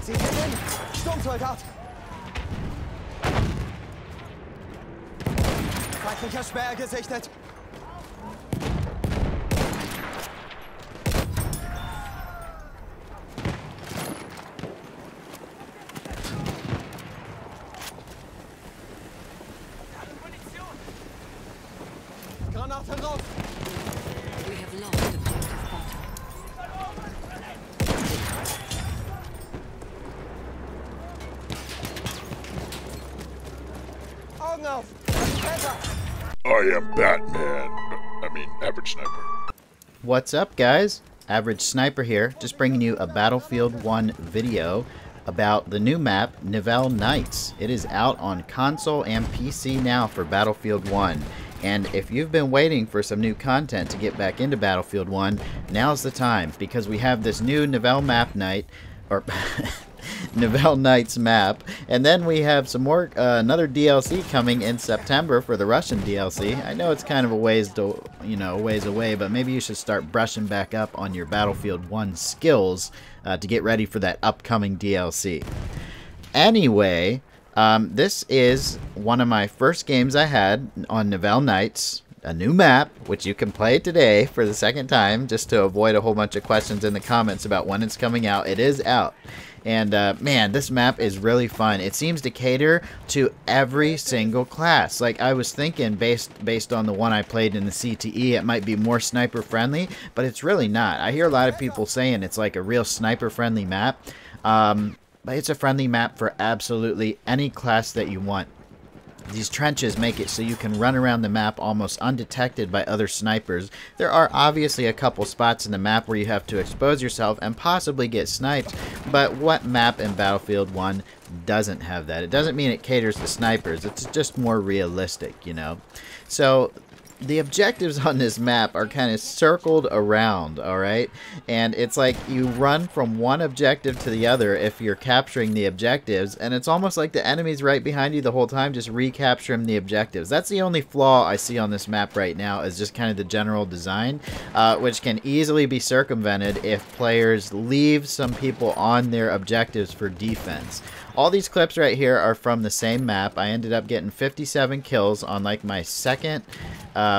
Sieht ihn hin! Sturmsoldat! Feindlicher Sperr gesichtet! Granate raus! We have lost objective bottom. Augen auf! Täter! I am Batman. I mean, average sniper. What's up, guys? Average Sniper here, just bringing you a Battlefield 1 video about the new map, Nivelle Nights. It is out on console and PC now for Battlefield 1. And if you've been waiting for some new content to get back into Battlefield 1, now's the time, because we have this new Nivelle map night, or Nivelle Nights map, and then we have some more, another DLC coming in September for the Russian DLC. I know it's kind of a ways to, a ways away, but maybe you should start brushing back up on your Battlefield 1 skills to get ready for that upcoming DLC. Anyway, this is one of my first games I had on Nivelle Nights, a new map, which you can play today for the second time, just to avoid a whole bunch of questions in the comments about when it's coming out. It is out. And man, this map is really fun. It seems to cater to every single class. Like, I was thinking, based on the one I played in the CTE, it might be more sniper friendly, but it's really not. I hear a lot of people saying it's like a real sniper friendly map. But it's a friendly map for absolutely any class that you want. These trenches make it so you can run around the map almost undetected by other snipers. There are obviously a couple spots in the map where you have to expose yourself and possibly get sniped, but what map in Battlefield 1 doesn't have that? It doesn't mean it caters to snipers, it's just more realistic, So the objectives on this map are kind of circled around, alright? And it's like you run from one objective to the other if you're capturing the objectives, and it's almost like the enemy's right behind you the whole time, just recapturing the objectives. That's the only flaw I see on this map right now, is just kind of the general design, which can easily be circumvented if players leave some people on their objectives for defense. All these clips right here are from the same map. I ended up getting 57 kills on like my second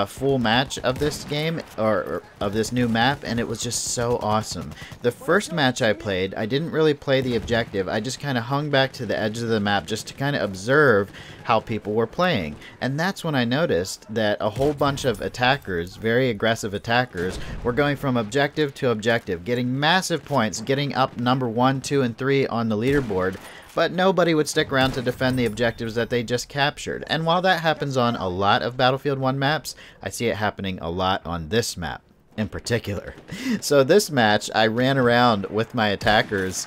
full match of this game, or of this new map, and it was just so awesome. The first match I played, I didn't really play the objective. I just kind of hung back to the edge of the map just to kind of observe how people were playing. And that's when I noticed that a whole bunch of attackers, very aggressive attackers, were going from objective to objective, getting massive points, getting up number 1, 2, and 3 on the leaderboard, but nobody would stick around to defend the objectives that they just captured. And while that happens on a lot of Battlefield 1 maps, I see it happening a lot on this map in particular. So this match, I ran around with my attackers,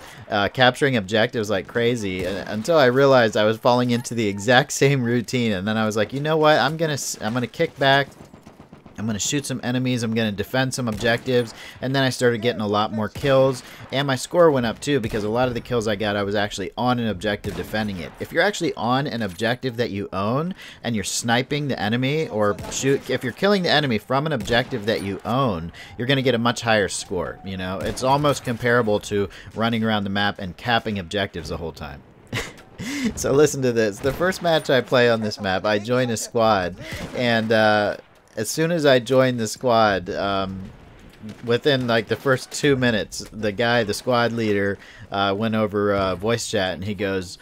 capturing objectives like crazy, until I realized I was falling into the exact same routine. And then I was like, you know what, I'm gonna kick back, I'm going to shoot some enemies, I'm going to defend some objectives, and then I started getting a lot more kills, and my score went up too, because a lot of the kills I got, I was actually on an objective defending it. If you're actually on an objective that you own, and you're sniping the enemy, or if you're killing the enemy from an objective that you own, you're going to get a much higher score, It's almost comparable to running around the map and capping objectives the whole time. So listen to this. The first match I play on this map, I join a squad, and as soon as I joined the squad, within like the first 2 minutes, the squad leader, went over voice chat, and he goes,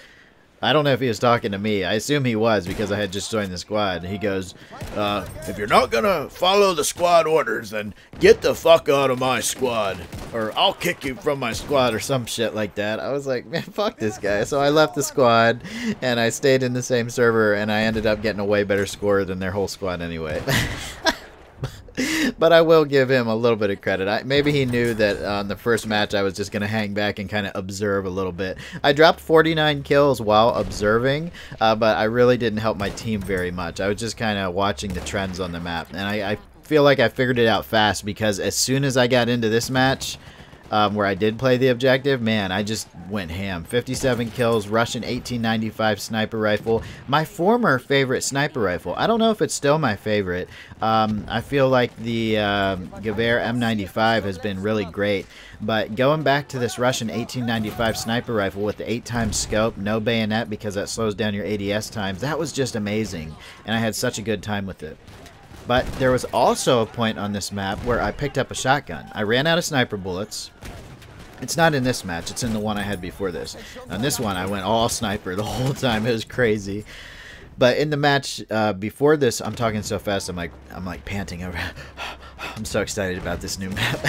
I don't know if he was talking to me. I assume he was, because I had just joined the squad. He goes, if you're not gonna follow the squad orders, then get the fuck out of my squad, or I'll kick you from my squad, or some shit like that. I was like, man, fuck this guy. So I left the squad, and I stayed in the same server, and I ended up getting a way better score than their whole squad anyway. But I will give him a little bit of credit. Maybe he knew that on the first match I was just going to hang back and kind of observe a little bit. I dropped 49 kills while observing, but I really didn't help my team very much. I was just kind of watching the trends on the map, and I feel like I figured it out fast, because as soon as I got into this match, where I did play the objective, man, I just went ham. 57 kills, Russian 1895 sniper rifle. My former favorite sniper rifle. I don't know if it's still my favorite. I feel like the Gewehr M95 has been really great. But going back to this Russian 1895 sniper rifle with the 8x scope, no bayonet because that slows down your ADS times, that was just amazing. And I had such a good time with it. But there was also a point on this map where I picked up a shotgun. I ran out of sniper bullets. It's not in this match, it's in the one I had before this. On this one, I went all sniper the whole time. It was crazy. But in the match before this, I'm talking so fast, I'm like panting over. I'm so excited about this new map.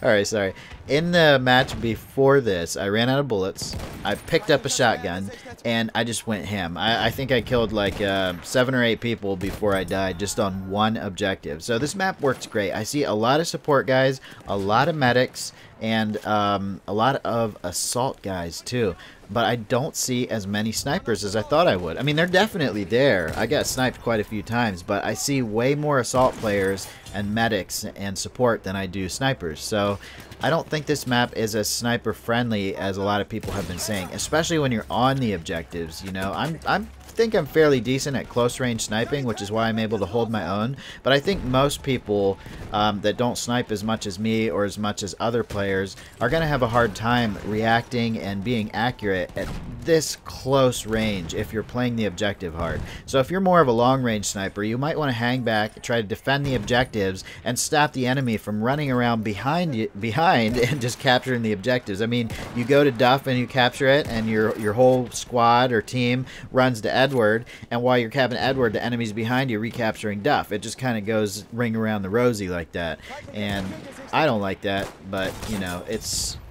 Alright, sorry. In the match before this, I ran out of bullets, I picked up a shotgun, and I just went ham. I think I killed like 7 or 8 people before I died just on one objective. So this map works great. I see a lot of support guys, a lot of medics, and a lot of assault guys too. But I don't see as many snipers as I thought I would. I mean, they're definitely there. I got sniped quite a few times, but I see way more assault players and medics and support than I do snipers. So I don't think this map is as sniper friendly as a lot of people have been saying, especially when you're on the objectives. You know, I think I'm fairly decent at close range sniping, which is why I'm able to hold my own. But I think most people that don't snipe as much as me or as much as other players are going to have a hard time reacting and being accurate at this close range if you're playing the objective hard. So if you're more of a long range sniper, you might want to hang back, try to defend the objectives, and stop the enemy from running around behind and just capturing the objectives. I mean, you go to Duff and you capture it, and your whole squad or team runs to Edward, and while you're capping Edward, the enemy's behind you recapturing Duff. It just kind of goes ring around the rosy like that, and I don't like that. But you know,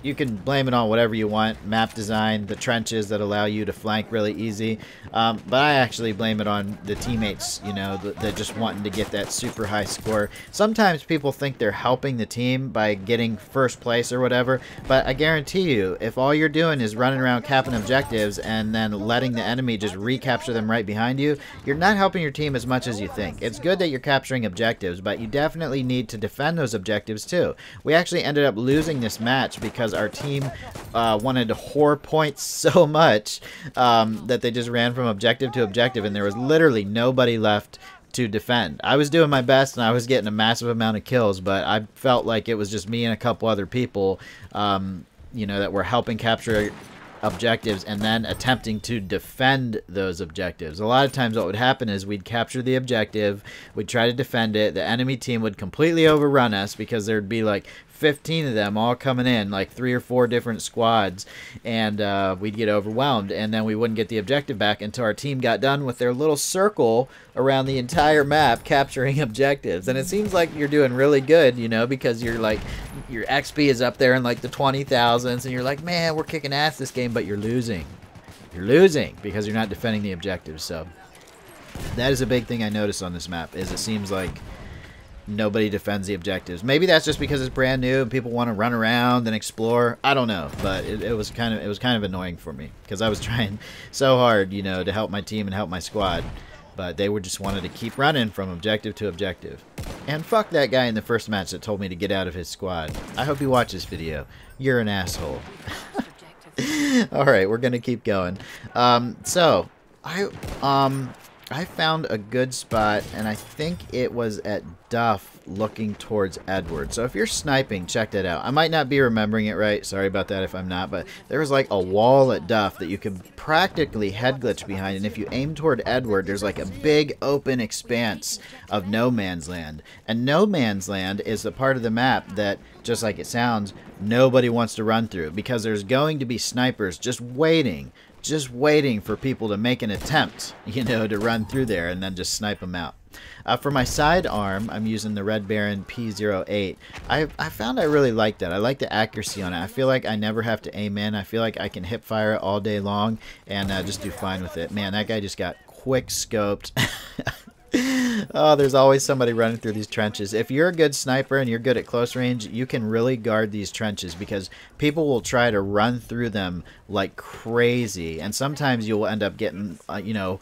you can blame it on whatever you want. Map design, the trenches that allow you to flank really easy. But I actually blame it on the teammates, you know, that just wanting to get that super high score. Sometimes people think they're helping the team by getting first place or whatever, but I guarantee you, if all you're doing is running around capping objectives and then letting the enemy just recapture them right behind you, you're not helping your team as much as you think. It's good that you're capturing objectives, but you definitely need to defend those objectives too. We actually ended up losing this match because our team wanted to whore points so much that they just ran from objective to objective, and there was literally nobody left to defend. I was doing my best and I was getting a massive amount of kills, but I felt like it was just me and a couple other people you know, that were helping capture objectives and then attempting to defend those objectives. A lot of times what would happen is we'd capture the objective, we'd try to defend it, the enemy team would completely overrun us because there'd be like 15 of them all coming in, like 3 or 4 different squads, and we'd get overwhelmed, and then we wouldn't get the objective back until our team got done with their little circle around the entire map capturing objectives. And it seems like you're doing really good, you know, because you're like, your XP is up there in like the 20,000s, and you're like, man, we're kicking ass this game, but you're losing. You're losing because you're not defending the objectives. So that is a big thing I noticed on this map, is it seems like nobody defends the objectives. Maybe that's just because it's brand new and people want to run around and explore. I don't know, but it was kind of annoying for me because I was trying so hard, you know, to help my team and help my squad, but they just wanted to keep running from objective to objective. And fuck that guy in the first match that told me to get out of his squad. I hope you watch this video. You're an asshole. All right, we're gonna keep going. So I found a good spot, and I think it was at Duff looking towards Edward. So if you're sniping, check that out. I might not be remembering it right. Sorry about that if I'm not, but there was like a wall at Duff that you could practically head glitch behind, and if you aim toward Edward, there's like a big open expanse of no man's land. And no man's land is the part of the map that, just like it sounds, nobody wants to run through, because there's going to be snipers just waiting for people to make an attempt, you know, to run through there and then just snipe them out. For my sidearm, I'm using the Red Baron P08. I found I really like that. I like the accuracy on it. I feel like I never have to aim in. I feel like I can hip fire it all day long and just do fine with it. Man, that guy just got quick scoped. Oh, there's always somebody running through these trenches. If you're a good sniper and you're good at close range, you can really guard these trenches because people will try to run through them like crazy. And sometimes you'll end up getting, you know,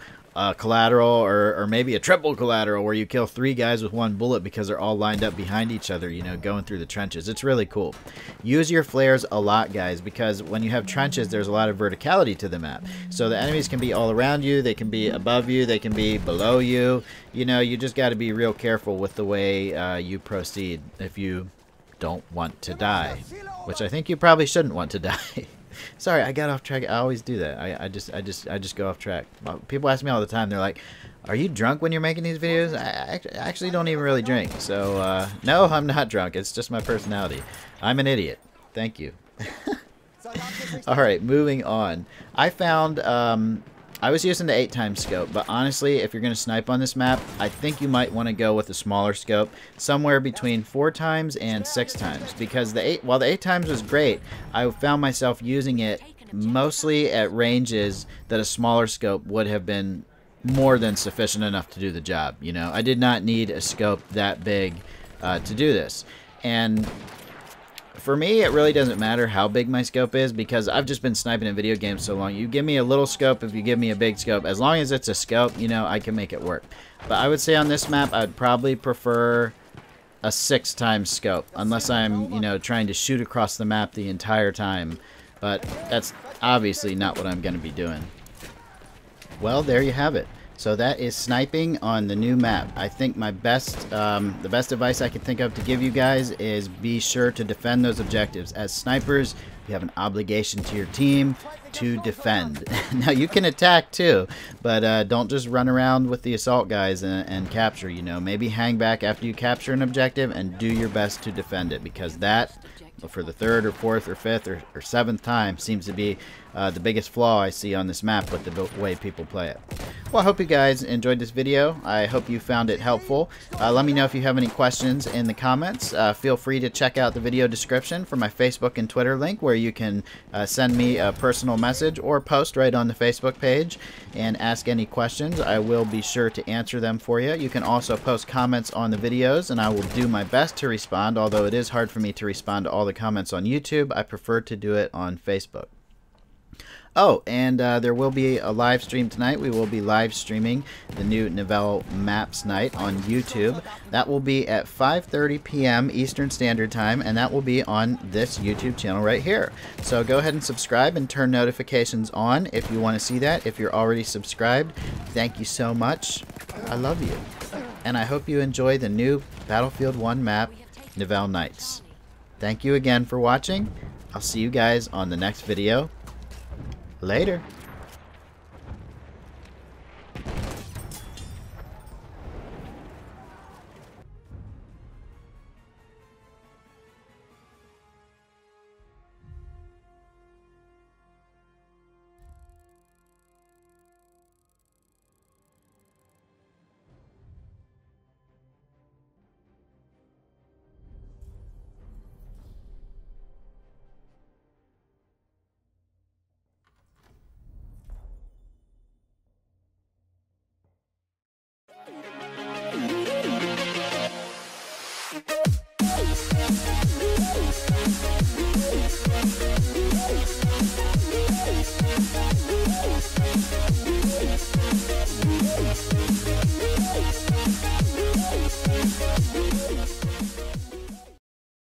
collateral or maybe a triple collateral where you kill 3 guys with 1 bullet because they're all lined up behind each other, you know, going through the trenches. It's really cool. Use your flares a lot, guys, because when you have trenches, there's a lot of verticality to the map. So the enemies can be all around you, they can be above you, they can be below you. You know, you just got to be real careful with the way you proceed if you don't want to die, which I think you probably shouldn't want to die. Sorry, I got off track. I always do that. I just go off track. People ask me all the time. They're like, "Are you drunk when you're making these videos?" I actually don't even really drink. So no, I'm not drunk. It's just my personality. I'm an idiot. Thank you. All right, moving on. I found I was using the 8x scope, but honestly, if you're going to snipe on this map, I think you might want to go with a smaller scope, somewhere between 4x and 6x, because while the 8x was great, I found myself using it mostly at ranges that a smaller scope would have been more than sufficient enough to do the job. You know, I did not need a scope that big to do this, and for me, it really doesn't matter how big my scope is because I've just been sniping in video games so long. You give me a little scope, if you give me a big scope, as long as it's a scope, you know, I can make it work. But I would say on this map, I'd probably prefer a 6x scope, unless I'm, you know, trying to shoot across the map the entire time. But that's obviously not what I'm going to be doing. Well, there you have it. So that is sniping on the new map. I think my the best advice I can think of to give you guys is be sure to defend those objectives. As snipers, you have an obligation to your team to defend. Now you can attack too, but don't just run around with the assault guys and capture. You know, maybe hang back after you capture an objective and do your best to defend it, because that, for the 3rd or 4th or 5th or 7th time, seems to be the biggest flaw I see on this map with the way people play it. Well, I hope you guys enjoyed this video. I hope you found it helpful. Let me know if you have any questions in the comments. Feel free to check out the video description for my Facebook and Twitter link, where you can send me a personal message or post right on the Facebook page and ask any questions. I will be sure to answer them for you. You can also post comments on the videos, and I will do my best to respond, although it is hard for me to respond to all the comments on YouTube. I prefer to do it on Facebook. Oh, and there will be a live stream tonight. We will be live streaming the new Nivelle Maps Night on YouTube. That will be at 5:30 p.m. Eastern Standard Time, and that will be on this YouTube channel right here. So go ahead and subscribe and turn notifications on if you want to see that. If you're already subscribed, thank you so much. I love you. And I hope you enjoy the new Battlefield 1 map, Nivelle Nights. Thank you again for watching. I'll see you guys on the next video. Later.